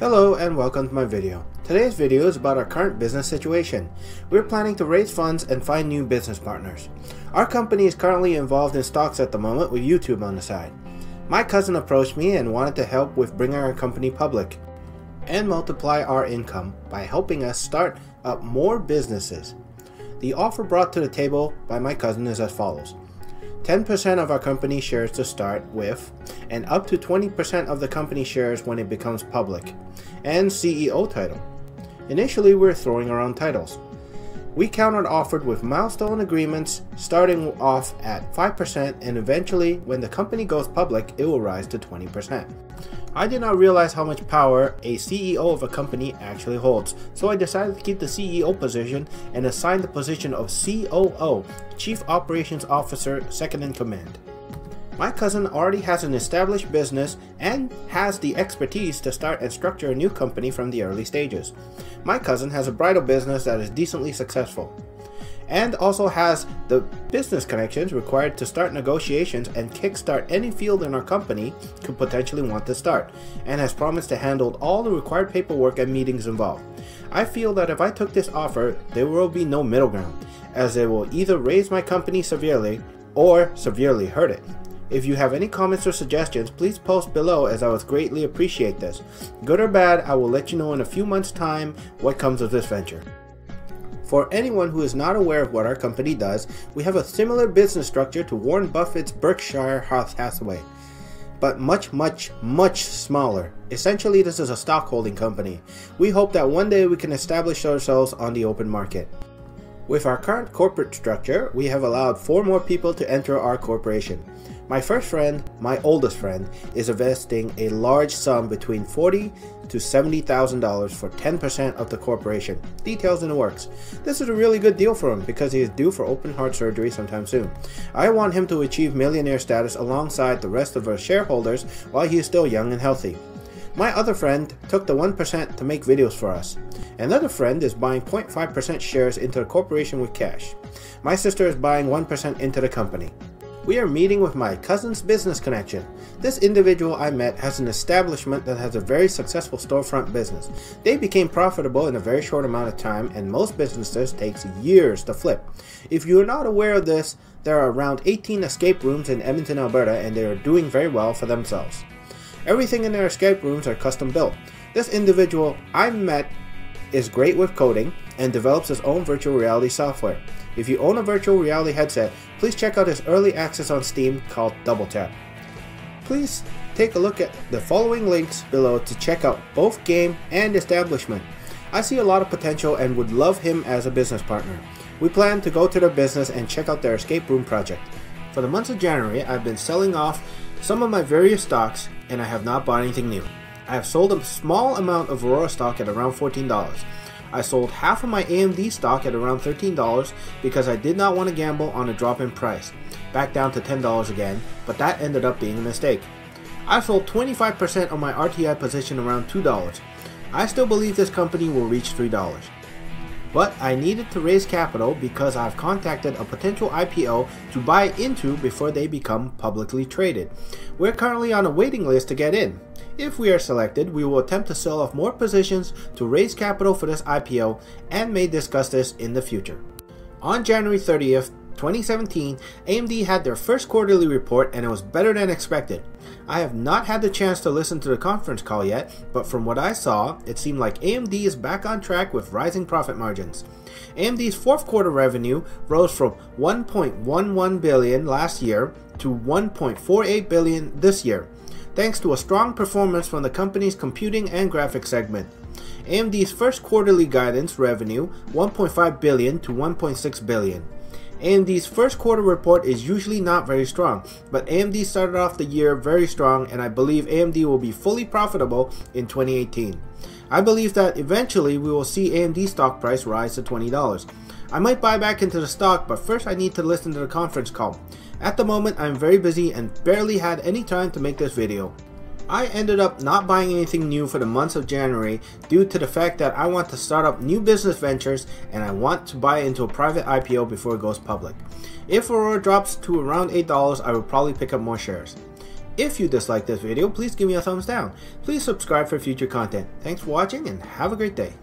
Hello and welcome to my video. Today's video is about our current business situation. We're planning to raise funds and find new business partners. Our company is currently involved in stocks at the moment with YouTube on the side. My cousin approached me and wanted to help with bringing our company public and multiply our income by helping us start up more businesses. The offer brought to the table by my cousin is as follows. 10% of our company shares to start with, and up to 20% of the company shares when it becomes public, and CEO title. Initially, we were throwing around titles. We counter-offered with milestone agreements starting off at 5%, and eventually, when the company goes public, it will rise to 20%. I did not realize how much power a CEO of a company actually holds, so I decided to keep the CEO position and assign the position of COO, Chief Operations Officer, second in command. My cousin already has an established business and has the expertise to start and structure a new company from the early stages. My cousin has a bridal business that is decently successful, and also has the business connections required to start negotiations and kickstart any field in our company could potentially want to start, and has promised to handle all the required paperwork and meetings involved. I feel that if I took this offer, there will be no middle ground, as it will either raise my company severely or severely hurt it. If you have any comments or suggestions, please post below, as I would greatly appreciate this. Good or bad, I will let you know in a few months' time what comes of this venture. For anyone who is not aware of what our company does, we have a similar business structure to Warren Buffett's Berkshire Hathaway, but much smaller. Essentially, this is a stock holding company. We hope that one day we can establish ourselves on the open market. With our current corporate structure, we have allowed 4 more people to enter our corporation. My first friend, my oldest friend, is investing a large sum between $40,000 to $70,000 for 10% of the corporation. Details in the works. This is a really good deal for him because he is due for open heart surgery sometime soon. I want him to achieve millionaire status alongside the rest of our shareholders while he is still young and healthy. My other friend took the 1% to make videos for us. Another friend is buying 0.5% shares into the corporation with cash. My sister is buying 1% into the company. We are meeting with my cousin's business connection. This individual I met has an establishment that has a very successful storefront business. They became profitable in a very short amount of time, and most businesses takes years to flip. If you are not aware of this, there are around 18 escape rooms in Edmonton, Alberta, and they are doing very well for themselves. Everything in their escape rooms are custom built. This individual I met is great with coding and develops his own virtual reality software. If you own a virtual reality headset, please check out his early access on Steam called Double Tap. Please take a look at the following links below to check out both game and establishment. I see a lot of potential and would love him as a business partner. We plan to go to their business and check out their escape room project. For the months of January, I've been selling off some of my various stocks, and I have not bought anything new. I have sold a small amount of Aurora stock at around $14. I sold half of my AMD stock at around $13 because I did not want to gamble on a drop in price, back down to $10 again, but that ended up being a mistake. I sold 25% of my RTI position around $2. I still believe this company will reach $3. But I needed to raise capital because I've contacted a potential IPO to buy into before they become publicly traded. We're currently on a waiting list to get in. If we are selected, we will attempt to sell off more positions to raise capital for this IPO and may discuss this in the future. On January 30th, 2017, AMD had their first quarterly report and it was better than expected. I have not had the chance to listen to the conference call yet, but from what I saw, it seemed like AMD is back on track with rising profit margins. AMD's fourth quarter revenue rose from $1.11 billion last year to $1.48 billion this year, thanks to a strong performance from the company's computing and graphics segment. AMD's first quarterly guidance revenue $1.5 billion to $1.6 billion. AMD's first quarter report is usually not very strong, but AMD started off the year very strong, and I believe AMD will be fully profitable in 2018. I believe that eventually we will see AMD stock price rise to $20. I might buy back into the stock, but first I need to listen to the conference call. At the moment, I'm very busy and barely had any time to make this video. I ended up not buying anything new for the months of January due to the fact that I want to start up new business ventures and I want to buy into a private IPO before it goes public. If Aurora drops to around $8, I will probably pick up more shares. If you dislike this video, please give me a thumbs down. Please subscribe for future content. Thanks for watching and have a great day.